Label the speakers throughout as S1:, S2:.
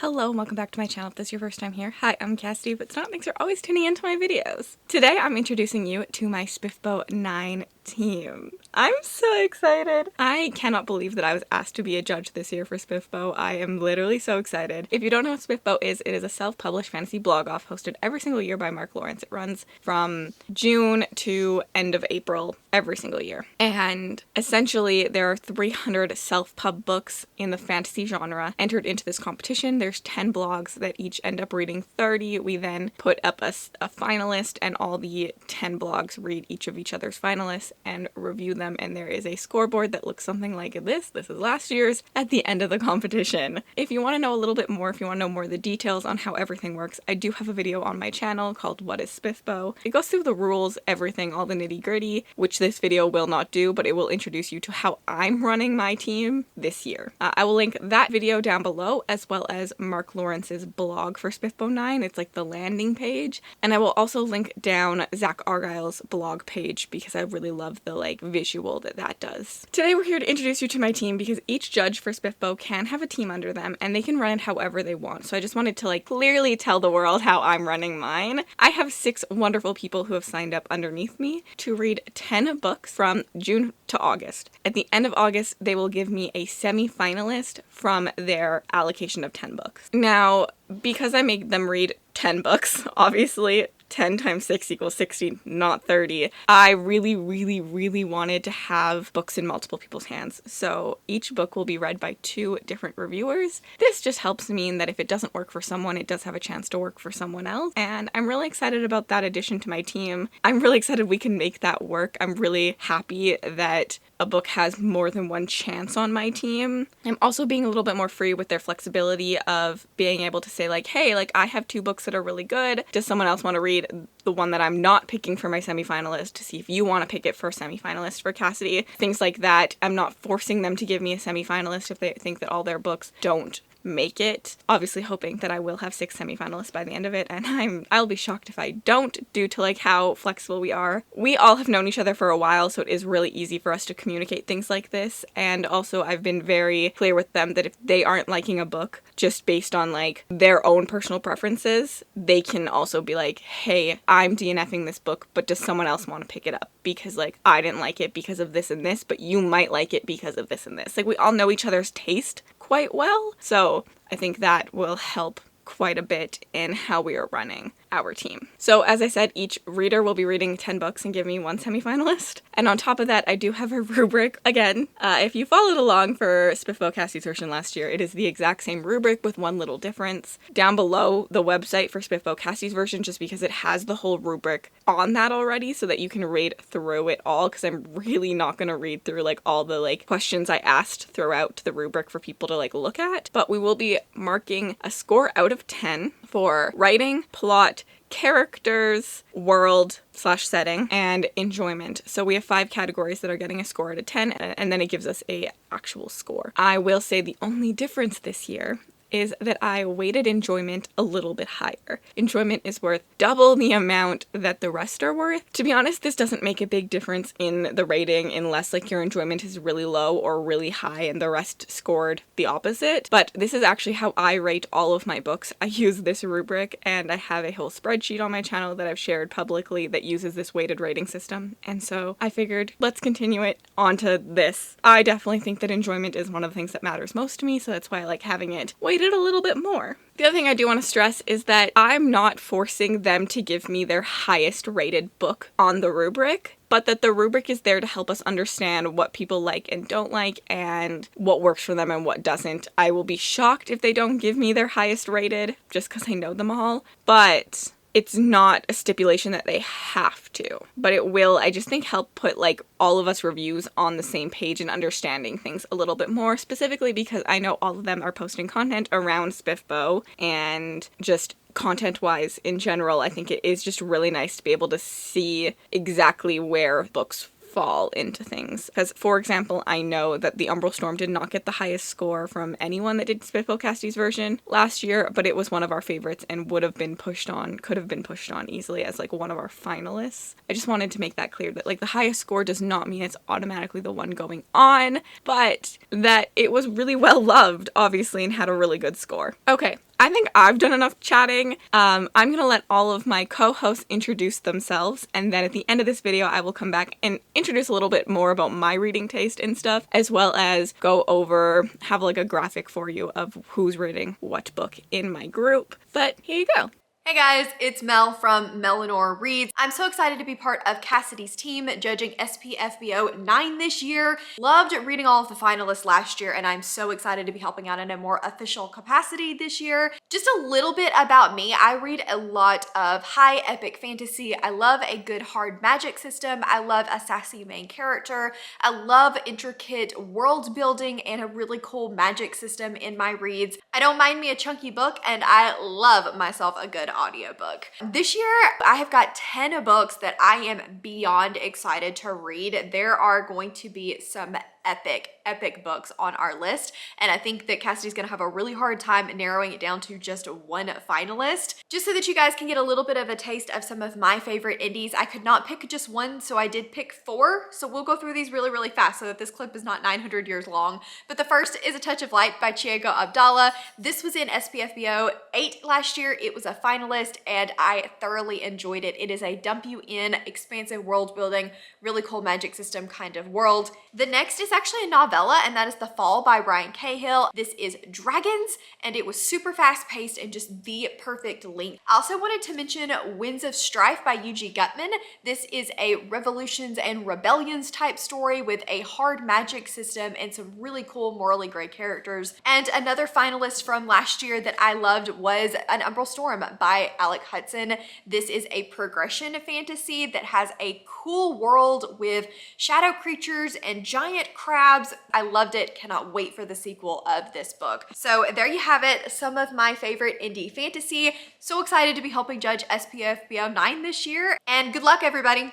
S1: Hello and welcome back to my channel. If this is your first time here, hi, I'm Cassidys, but it's not, thanks for always tuning into my videos. Today I'm introducing you to my SPFBO 9 team. I'm so excited. I cannot believe that I was asked to be a judge this year for SPFBO. I am literally so excited. If you don't know what SPFBO is, it is a self-published fantasy blog off hosted every single year by Mark Lawrence. It runs from June to end of April every single year. And essentially there are 300 self-pub books in the fantasy genre entered into this competition. There's 10 blogs that each end up reading 30. We then put up a finalist, and all the 10 blogs read each of each other's finalists and review them, and there is a scoreboard that looks something like this. This is last year's at the end of the competition. If you want to know a little bit more, if you want to know more of the details on how everything works, I do have a video on my channel called What is SPFBO? It goes through the rules, everything, all the nitty-gritty, which this video will not do, but it will introduce you to how I'm running my team this year. I will link that video down below, as well as Mark Lawrence's blog for SPFBO 9. It's like the landing page. And I will also link down Zach Argyle's blog page because I really love the visual that does. Today we're here to introduce you to my team because each judge for SPFBO can have a team under them and they can run it however they want. So I just wanted to clearly tell the world how I'm running mine. I have 6 wonderful people who have signed up underneath me to read 10 books from June to August. At the end of August, they will give me a semi-finalist from their allocation of 10 books. Now, because I make them read 10 books, obviously, 10 times 6 equals 60, not 30. I really wanted to have books in multiple people's hands. So each book will be read by 2 different reviewers. This just helps mean that if it doesn't work for someone, it does have a chance to work for someone else. And I'm really excited about that addition to my team. I'm really excited we can make that work. I'm really happy that a book has more than one chance on my team. I'm also being a little bit more free with their flexibility of being able to say hey, I have 2 books that are really good. Does someone else want to read the one that I'm not picking for my semifinalist to see if you want to pick it for semifinalist for Cassidy? Things like that. I'm not forcing them to give me a semifinalist if they think that all their books don't make it. Obviously hoping that I will have 6 semifinalists by the end of it, and I'll be shocked if I don't, due to how flexible we are. We all have known each other for a while, so it is really easy for us to communicate things like this, and also I've been very clear with them that if they aren't liking a book just based on their own personal preferences, they can also be hey, I'm DNFing this book, but does someone else want to pick it up? Because I didn't like it because of this and this, but you might like it because of this and this. We all know each other's taste quite well, so I think that will help quite a bit in how we are running our team. So as I said, each reader will be reading 10 books and give me 1 semifinalist. And on top of that, I do have a rubric. Again, if you followed along for SPFBO Cassie's version last year, it is the exact same rubric with one little difference. Down below the website for SPFBO Cassie's version, just because it has the whole rubric on that already so that you can read through it all, because I'm really not going to read through all the questions I asked throughout the rubric for people to look at. But we will be marking a score out of 10 for writing, plot, characters, world/setting, and enjoyment. So we have 5 categories that are getting a score out of 10, and then it gives us a actual score. I will say the only difference this year is that I weighted enjoyment a little bit higher. Enjoyment is worth double the amount that the rest are worth. To be honest, this doesn't make a big difference in the rating unless your enjoyment is really low or really high and the rest scored the opposite. But this is actually how I rate all of my books. I use this rubric, and I have a whole spreadsheet on my channel that I've shared publicly that uses this weighted rating system. And so I figured, let's continue it onto this. I definitely think that enjoyment is one of the things that matters most to me, so that's why I like having it weighted a little bit more. The other thing I do want to stress is that I'm not forcing them to give me their highest rated book on the rubric, but that the rubric is there to help us understand what people like and don't like and what works for them and what doesn't. I will be shocked if they don't give me their highest rated just because I know them all, but it's not a stipulation that they have to, but it will, I just think, help put all of us reviews on the same page and understanding things a little bit more, specifically because I know all of them are posting content around SPFBO, and just content-wise in general, I think it is just really nice to be able to see exactly where books fall into things. Because, for example, I know that The Umbral Storm did not get the highest score from anyone that did SPFBO Cassidys version last year, but it was one of our favorites and could have been pushed on easily as like one of our finalists. I just wanted to make that clear that like the highest score does not mean it's automatically the one going on, but that it was really well loved, obviously, and had a really good score. Okay, I think I've done enough chatting. I'm gonna let all of my co-hosts introduce themselves, and then at the end of this video I will come back and introduce a little bit more about my reading taste and stuff, as well as go over, have like a graphic for you of who's reading what book in my group. But here you go.
S2: Hey guys, it's Mel from Melanor Reads. I'm so excited to be part of Cassidys' team judging SPFBO 9 this year. Loved reading all of the finalists last year, and I'm so excited to be helping out in a more official capacity this year. Just a little bit about me. I read a lot of high epic fantasy. I love a good hard magic system. I love a sassy main character. I love intricate world building and a really cool magic system in my reads. I don't mind me a chunky book, and I love myself a good audiobook. This year, I have got 10 books that I am beyond excited to read. There are going to be some epic books on our list, and I think that Cassidy's gonna have a really hard time narrowing it down to just one finalist. Just so that you guys can get a little bit of a taste of some of my favorite indies, I could not pick just one, so I did pick 4. So we'll go through these really fast so that this clip is not 900 years long. But the first is A Touch of Light by Chieko Abdallah. This was in SPFBO 8 last year. It was a finalist, and I thoroughly enjoyed it. It is a dump you in, expansive world building, really cool magic system kind of world. The next is actually a novella, and that is The Fall by Brian Cahill. This is dragons, and it was super fast paced and just the perfect length. I also wanted to mention Winds of Strife by Yuji Gutman. This is a revolutions and rebellions type story with a hard magic system and some really cool morally gray characters. And another finalist from last year that I loved was An Umbral Storm by Alec Hudson. This is a progression fantasy that has a cool world with shadow creatures and giant crabs. I loved it. Cannot wait for the sequel of this book. So there you have it, some of my favorite indie fantasy. So excited to be helping judge SPFBO 9 this year, and good luck everybody.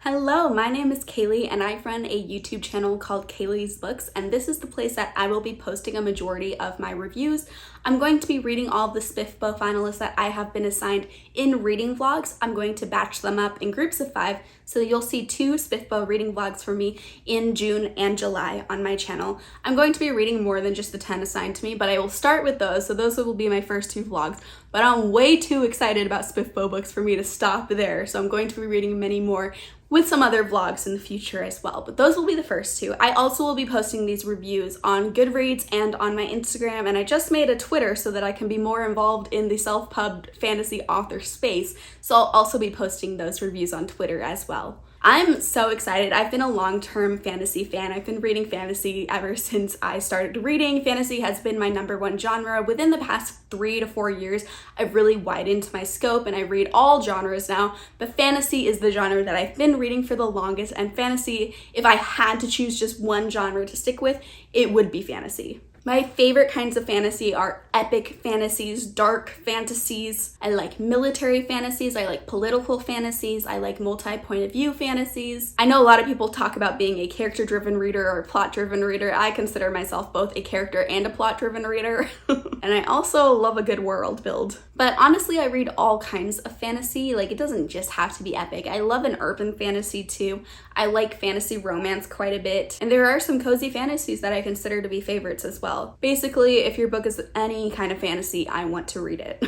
S3: Hello, my name is Kaylee, and I run a YouTube channel called Kaylee's Books, and this is the place that I will be posting a majority of my reviews. I'm going to be reading all the SPFBO finalists that I have been assigned in reading vlogs. I'm going to batch them up in groups of 5, so you'll see 2 SPFBO reading vlogs from me in June and July on my channel. I'm going to be reading more than just the 10 assigned to me, but I will start with those, so those will be my first 2 vlogs. But I'm way too excited about SPFBO books for me to stop there, so I'm going to be reading many more with some other vlogs in the future as well, but those will be the first 2. I also will be posting these reviews on Goodreads and on my Instagram, and I just made a Twitter so that I can be more involved in the self-pubbed fantasy author space, so I'll also be posting those reviews on Twitter as well. I'm so excited. I've been a long-term fantasy fan. I've been reading fantasy ever since I started reading. Fantasy has been my #1 genre. Within the past 3 to 4 years, I've really widened my scope and I read all genres now, but fantasy is the genre that I've been reading for the longest, and fantasy, if I had to choose just one genre to stick with, it would be fantasy. My favorite kinds of fantasy are epic fantasies, dark fantasies. I like military fantasies. I like political fantasies. I like multi-point of view fantasies. I know a lot of people talk about being a character-driven reader or a plot-driven reader. I consider myself both a character and a plot-driven reader. And I also love a good world build. But honestly, I read all kinds of fantasy. Like, it doesn't just have to be epic. I love an urban fantasy too. I like fantasy romance quite a bit. And there are some cozy fantasies that I consider to be favorites as well. Basically, if your book is any kind of fantasy, I want to read it.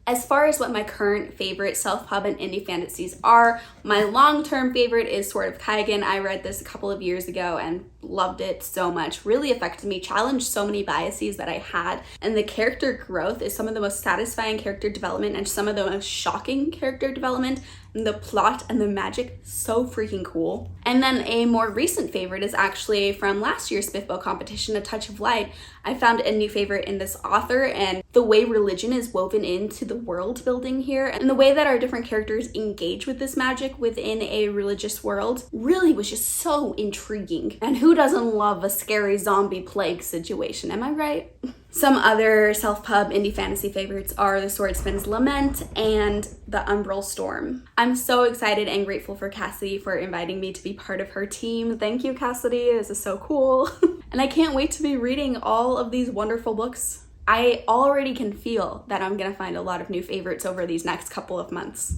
S3: As far as what my current favorite self-pub and indie fantasies are, my long-term favorite is Sword of Kaigen. I read this a couple of years ago and loved it so much. Really affected me, challenged so many biases that I had, and the character growth is some of the most satisfying character development and some of the most shocking character development. And the plot and the magic, so freaking cool. And then a more recent favorite is actually from last year's SPFBO competition, A Touch of Light. I found a new favorite in this author, and the way religion is woven into the world building here, and the way that our different characters engage with this magic within a religious world really was just so intriguing. And who doesn't love a scary zombie plague situation, am I right? Some other self-pub indie fantasy favorites are The Swordsman's Lament and The Umbral Storm. I'm so excited and grateful for Cassidy for inviting me to be part of her team. Thank you, Cassidy. This is so cool. And I can't wait to be reading all of these wonderful books. I already can feel that I'm gonna find a lot of new favorites over these next couple of months.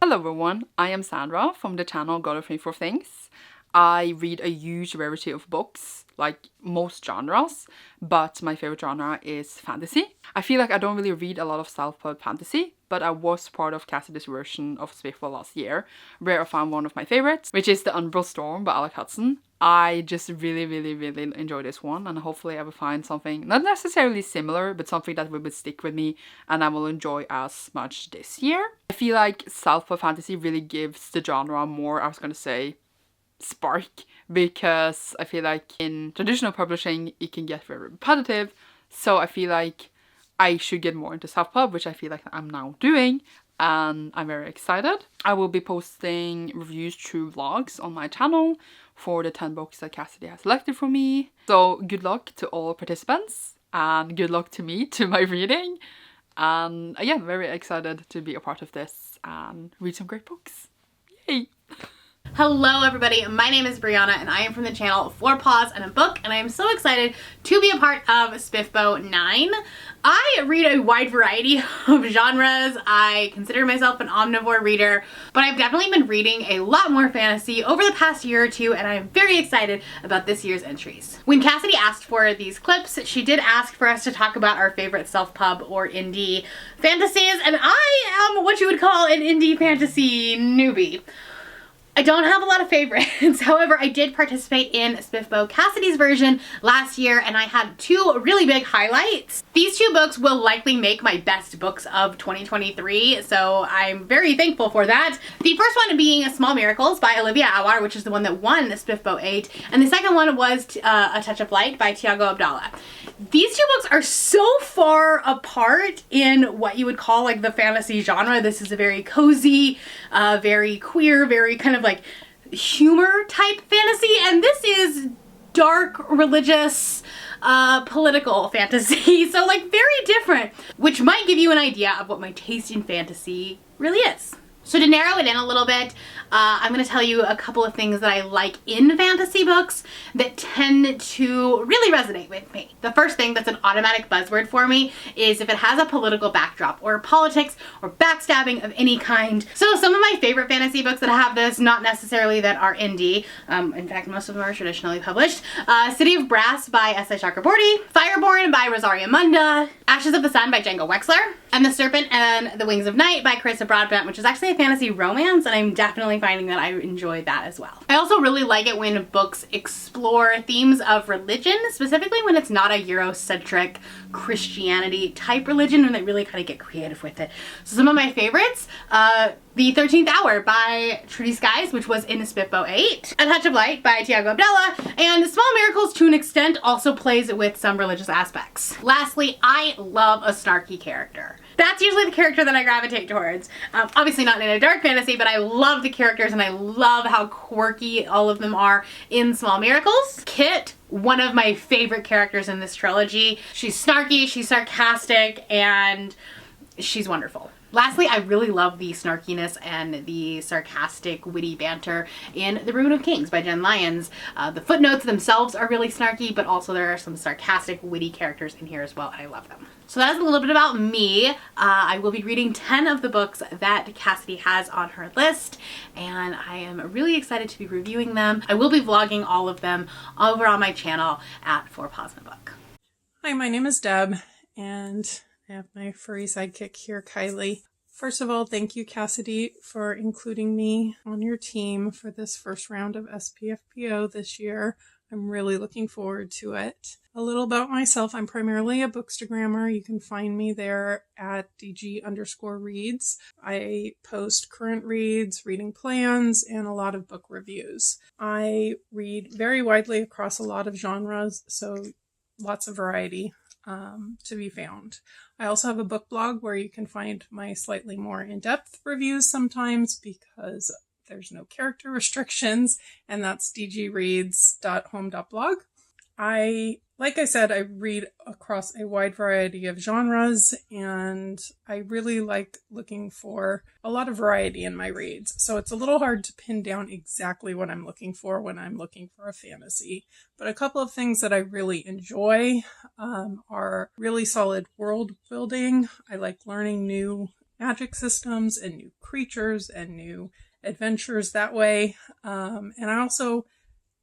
S4: Hello everyone, I am Sandra from the channel God of Me for Things. I read a huge variety of books, like most genres, but my favorite genre is fantasy. I feel like I don't really read a lot of self-pub fantasy, but I was part of Cassidys' version of SPFBO last year, where I found one of my favorites, which is The Umbral Storm by Alex Hudson. I just really enjoy this one, and hopefully I will find something not necessarily similar, but something that will stick with me and I will enjoy as much this year. I feel like self-pub fantasy really gives the genre more, I was gonna say, spark, because I feel like in traditional publishing it can get very repetitive, so I feel like I should get more into self-pub, which I feel like I'm now doing, and I'm very excited. I will be posting reviews through vlogs on my channel for the 10 books that Cassidy has selected for me. So good luck to all participants and good luck to me, to my reading, and again, very excited to be a part of this and read some great books. Yay!
S5: Hello everybody, my name is Brianna and I am from the channel 4 Paws and a Book, and I am so excited to be a part of SPFBO 9. I read a wide variety of genres. I consider myself an omnivore reader, but I've definitely been reading a lot more fantasy over the past year or two, and I'm very excited about this year's entries. When Cassidy asked for these clips, she did ask for us to talk about our favorite self-pub or indie fantasies, and I am what you would call an indie fantasy newbie. I don't have a lot of favorites. However, I did participate in SPFBO Cassidys' version last year, and I had 2 really big highlights. These 2 books will likely make my best books of 2023, so I'm very thankful for that. The first one being Small Miracles by Olivia Awar, which is the one that won SPFBO 8, and the second one was A Touch of Light by Tiago Abdallah. These 2 books are so far apart in what you would call like the fantasy genre. This is a very cozy, very queer, very kind of like humor type fantasy, and this is dark, religious, political fantasy. So like very different, which might give you an idea of what my taste in fantasy really is. So to narrow it in a little bit, I'm going to tell you a couple of things that I like in fantasy books that tend to really resonate with me. The first thing that's an automatic buzzword for me is if it has a political backdrop or politics or backstabbing of any kind. So some of my favorite fantasy books that have this, not necessarily that are indie, in fact most of them are traditionally published, City of Brass by S.I. Chakraborty, Fireborn by Rosaria Munda, Ashes of the Sun by Django Wexler, and The Serpent and the Wings of Night by Carissa Broadbent, which is actually a fantasy romance, and I'm definitely finding that I enjoy that as well. I also really like it when books explore themes of religion, specifically when it's not a Eurocentric Christianity type religion, and they really kind of get creative with it. So some of my favorites, The 13th Hour by Trudy Skies, which was in SPFBO 8, A Touch of Light by Tiago Abdallah, and Small Miracles to an extent also plays with some religious aspects. Lastly, I love a snarky character. That's usually the character that I gravitate towards. Obviously not in a dark fantasy, but I love the characters and I love how quirky all of them are in Small Miracles. Kit, one of my favorite characters in this trilogy. She's snarky, she's sarcastic, and she's wonderful. Lastly, I really love the snarkiness and the sarcastic, witty banter in The Ruin of Kings by Jen Lyons. The footnotes themselves are really snarky, but also there are some sarcastic, witty characters in here as well, and I love them. So that is a little bit about me. I will be reading 10 of the books that Cassidy has on her list, and I am really excited to be reviewing them. I will be vlogging all of them over on my channel at 4 Paws and a Book.
S6: Hi, my name is Deb, and I have my furry sidekick here, Kylie. First of all, thank you, Cassidy, for including me on your team for this first round of SPFBO this year. I'm really looking forward to it. A little about myself. I'm primarily a bookstagrammer. You can find me there at DG_reads. I post current reads, reading plans, and a lot of book reviews. I read very widely across a lot of genres, so lots of variety to be found. I also have a book blog where you can find my slightly more in-depth reviews sometimes because there's no character restrictions, and that's dgreads.home.blog. Like I said, I read across a wide variety of genres, and I really like looking for a lot of variety in my reads. So it's a little hard to pin down exactly what I'm looking for when I'm looking for a fantasy. But a couple of things that I really enjoy are really solid world building. I like learning new magic systems and new creatures and new adventures that way. And I also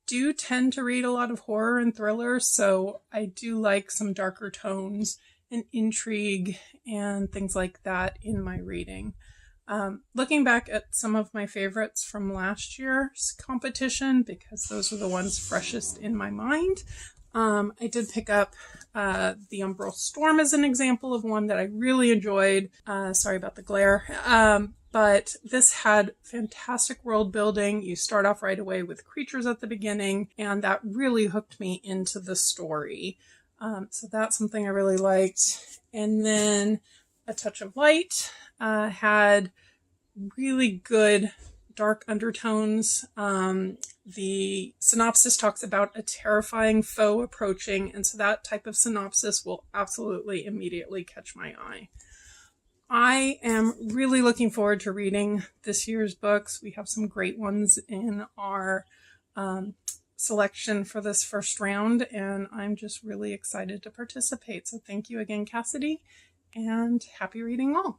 S6: do tend to read a lot of horror and thrillers, so I do like some darker tones and intrigue and things like that in my reading. Looking back at some of my favorites from last year's competition, because those are the ones freshest in my mind, I did pick up The Umbral Storm as an example of one that I really enjoyed. Sorry about the glare. But this had fantastic world building. You start off right away with creatures at the beginning, and that really hooked me into the story. So that's something I really liked. And then A Touch of Light had really good dark undertones. The synopsis talks about a terrifying foe approaching, and so that type of synopsis will absolutely immediately catch my eye. I am really looking forward to reading this year's books. We have some great ones in our selection for this first round, and I'm just really excited to participate. So thank you again, Cassidy, and happy reading all.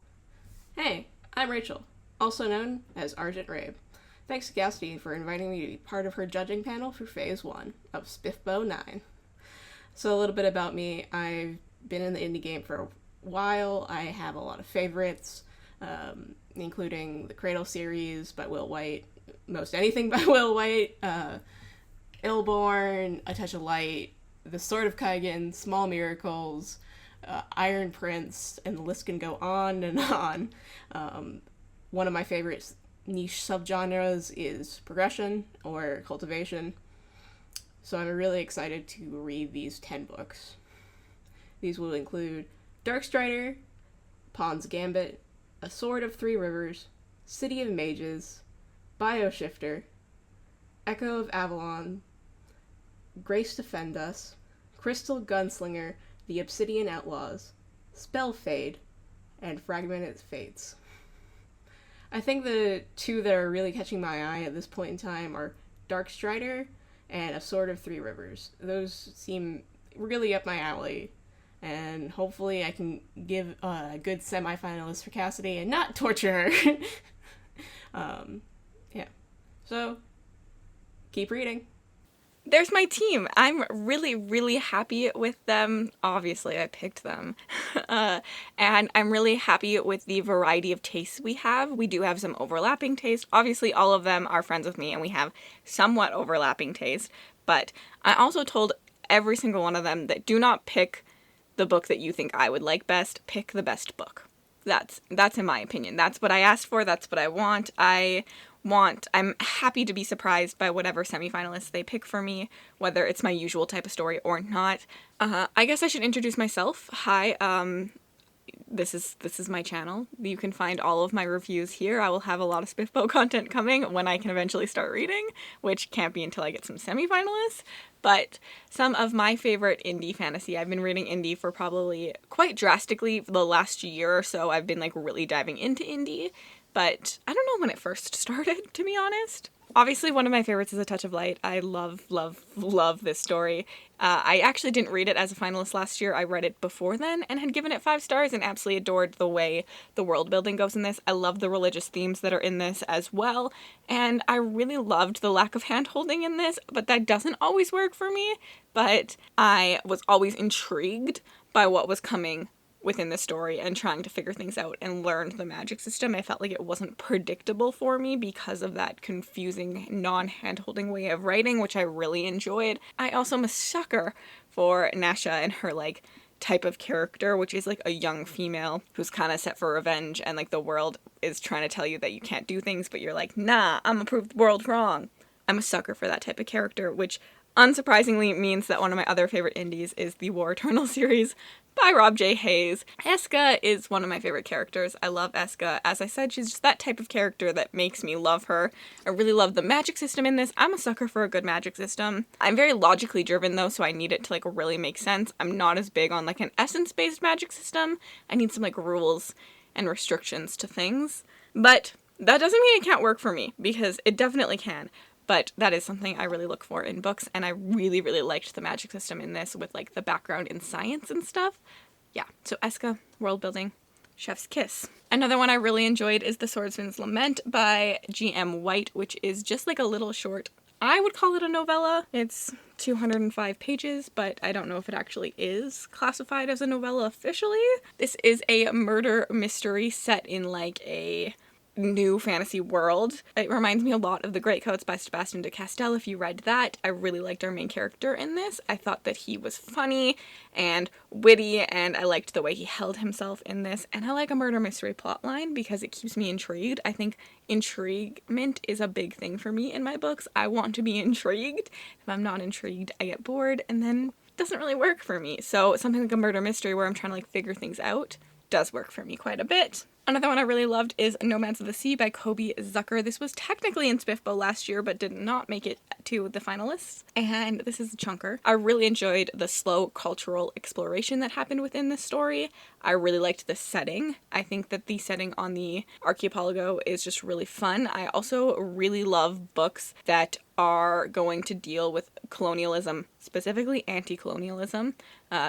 S7: Hey, I'm Rachel, also known as Argent Rabe. Thanks to Cassidy for inviting me to be part of her judging panel for Phase 1 of SPFBO 9. So a little bit about me. I've been in the indie game for a while. I have a lot of favorites, including the Cradle series by Will White, most anything by Will White, Illborn, A Touch of Light, The Sword of Kaigan, Small Miracles, Iron Prince, and the list can go on and on. One of my favorite niche subgenres is progression or cultivation, so I'm really excited to read these 10 books. These will include Darkstrider, Pawn's Gambit, A Sword of Three Rivers, City of Mages, Bioshifter, Echo of Avalon, Grace Defend Us, Crystal Gunslinger, The Obsidian Outlaws, Spellfade, and Fragmented Fates. I think the two that are really catching my eye at this point in time are Darkstrider and A Sword of Three Rivers. Those seem really up my alley, and hopefully I can give a good semi-finalist for Cassidy and not torture her. Yeah. So, keep reading.
S1: There's my team. I'm really, really happy with them. Obviously, I picked them. And I'm really happy with the variety of tastes we have. We do have some overlapping taste. Obviously, all of them are friends with me, and we have somewhat overlapping taste. But I also told every single one of them that do not pick the book that you think I would like best. Pick the best book. That's in my opinion. That's what I asked for. That's what I want. I'm happy to be surprised by whatever semifinalists they pick for me, whether it's my usual type of story or not. I guess I should introduce myself. Hi, this is my channel. You can find all of my reviews here. I will have a lot of SPFBO content coming when I can eventually start reading, which can't be until I get some semifinalists. But some of my favorite indie fantasy, I've been reading indie for probably quite drastically the last year or so. I've been like really diving into indie, but I don't know when it first started, to be honest. Obviously, one of my favorites is A Touch of Light. I love, love, love this story. I actually didn't read it as a finalist last year. I read it before then and had given it 5 stars and absolutely adored the way the world building goes in this. I love the religious themes that are in this as well. And I really loved the lack of hand-holding in this, but that doesn't always work for me. But I was always intrigued by what was coming within the story and trying to figure things out and learn the magic system. I felt like it wasn't predictable for me because of that confusing, non-hand-holding way of writing, which I really enjoyed. I also am a sucker for Nasha and her, like, type of character, which is, like, a young female who's kind of set for revenge, and, like, the world is trying to tell you that you can't do things, but you're like, nah, I'm gonna prove the world wrong. I'm a sucker for that type of character, which unsurprisingly means that one of my other favorite indies is the War Eternal series by Rob J. Hayes. Eska is one of my favorite characters. I love Eska. As I said, she's just that type of character that makes me love her. I really love the magic system in this. I'm a sucker for a good magic system. I'm very logically driven though, so I need it to like really make sense. I'm not as big on like an essence-based magic system. I need some like rules and restrictions to things. But that doesn't mean it can't work for me, because it definitely can. But that is something I really look for in books, and I really, really liked the magic system in this with like the background in science and stuff. Yeah, so Eska, world building, chef's kiss. Another one I really enjoyed is The Swordsman's Lament by G.M. White, which is just like a little short, I would call it a novella. It's 205 pages, but I don't know if it actually is classified as a novella officially. This is a murder mystery set in like a new fantasy world. It reminds me a lot of The Greatcoats by Sebastian de Castell. If you read that, I really liked our main character in this. I thought that he was funny and witty, and I liked the way he held himself in this. And I like a murder mystery plotline because it keeps me intrigued. I think intriguement is a big thing for me in my books. I want to be intrigued. If I'm not intrigued, I get bored, and then it doesn't really work for me. So something like a murder mystery where I'm trying to like figure things out does work for me quite a bit. Another one I really loved is Nomads of the Sea by Kobe Zucker. This was technically in SPFBO last year, but did not make it to the finalists. And this is a chunker. I really enjoyed the slow cultural exploration that happened within this story. I really liked the setting. I think that the setting on the archipelago is just really fun. I also really love books that are going to deal with colonialism, specifically anti-colonialism.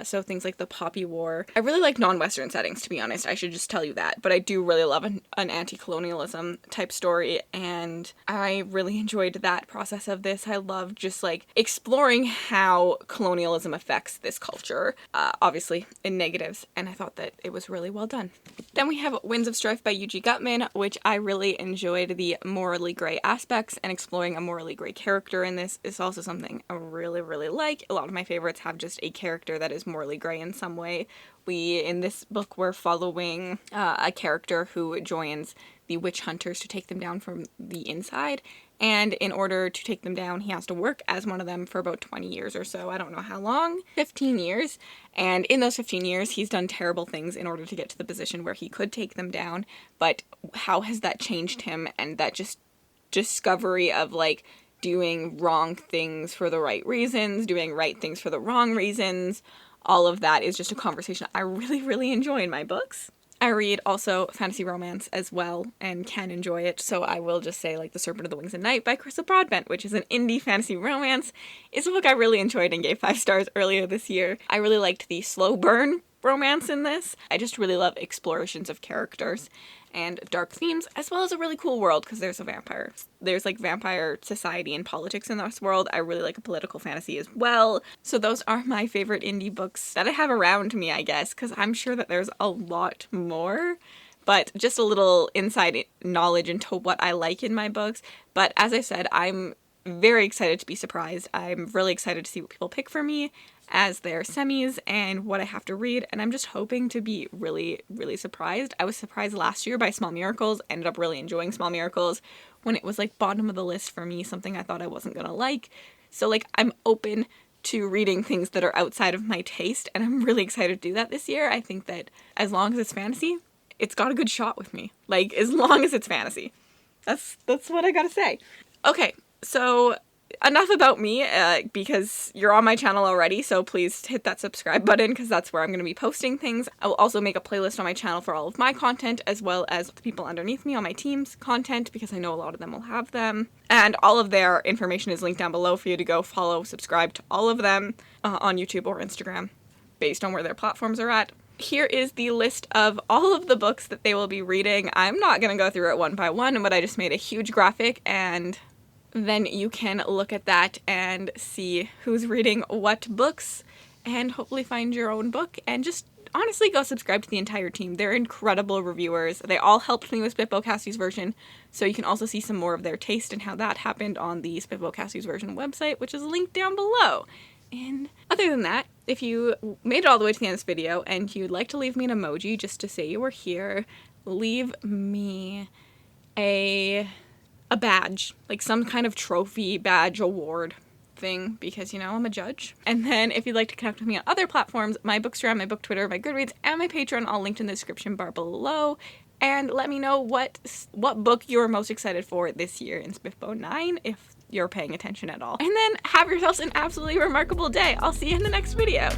S1: So things like the Poppy War. I really like non-Western settings, to be honest. I should just tell you that. But I do really love an anti-colonialism type story, and I really enjoyed that process of this. I love just like exploring how colonialism affects this culture, obviously in negatives, and I thought that it was really well done. Then we have Winds of Strife by Yuji Gutman, which I really enjoyed the morally gray aspects, and exploring a morally gray character in this is also something I really, really like. A lot of my favorites have just a character that is morally gray in some way. In this book, we're following a character who joins the witch hunters to take them down from the inside, and in order to take them down, he has to work as one of them for about 20 years or so. I don't know how long, 15 years, and in those 15 years, he's done terrible things in order to get to the position where he could take them down, but how has that changed him, and that just discovery of like doing wrong things for the right reasons, doing right things for the wrong reasons. All of that is just a conversation I really, really enjoy in my books. I read also fantasy romance as well and can enjoy it, so I will just say like The Serpent of the Wings at Night by Crystal Broadbent, which is an indie fantasy romance. It's a book I really enjoyed and gave 5 stars earlier this year. I really liked the slow burn romance in this. I just really love explorations of characters and dark themes, as well as a really cool world because there's a vampire. There's like vampire society and politics in this world. I really like a political fantasy as well. So those are my favorite indie books that I have around me, I guess, because I'm sure that there's a lot more. But just a little inside knowledge into what I like in my books. But as I said, I'm very excited to be surprised. I'm really excited to see what people pick for me as their semis and what I have to read, and I'm just hoping to be really, really surprised. I was surprised last year by Small Miracles, ended up really enjoying Small Miracles when it was like bottom of the list for me, something I thought I wasn't gonna like. So like I'm open to reading things that are outside of my taste, and I'm really excited to do that this year. I think that as long as it's fantasy, it's got a good shot with me. Like as long as it's fantasy. That's what I gotta say. Okay, so enough about me, because you're on my channel already, so please hit that subscribe button because that's where I'm going to be posting things. I will also make a playlist on my channel for all of my content, as well as the people underneath me on my team's content, because I know a lot of them will have them. And all of their information is linked down below for you to go follow, subscribe to all of them on YouTube or Instagram, based on where their platforms are at. Here is the list of all of the books that they will be reading. I'm not going to go through it one by one, but I just made a huge graphic, and then you can look at that and see who's reading what books and hopefully find your own book, and just honestly go subscribe to the entire team. They're incredible reviewers. They all helped me with SPFBO Cassidys version, so you can also see some more of their taste and how that happened on the SPFBO Cassidys version website, which is linked down below. And other than that, if you made it all the way to the end of this video and you'd like to leave me an emoji just to say you were here, leave me a badge, like some kind of trophy, badge, award, thing because, you know, I'm a judge. And then if you'd like to connect with me on other platforms, my Bookstagram, my Book Twitter, my Goodreads, and my Patreon, all linked in the description bar below. And let me know what book you're most excited for this year in SPFBO 9 if you're paying attention at all. And then have yourselves an absolutely remarkable day. I'll see you in the next video.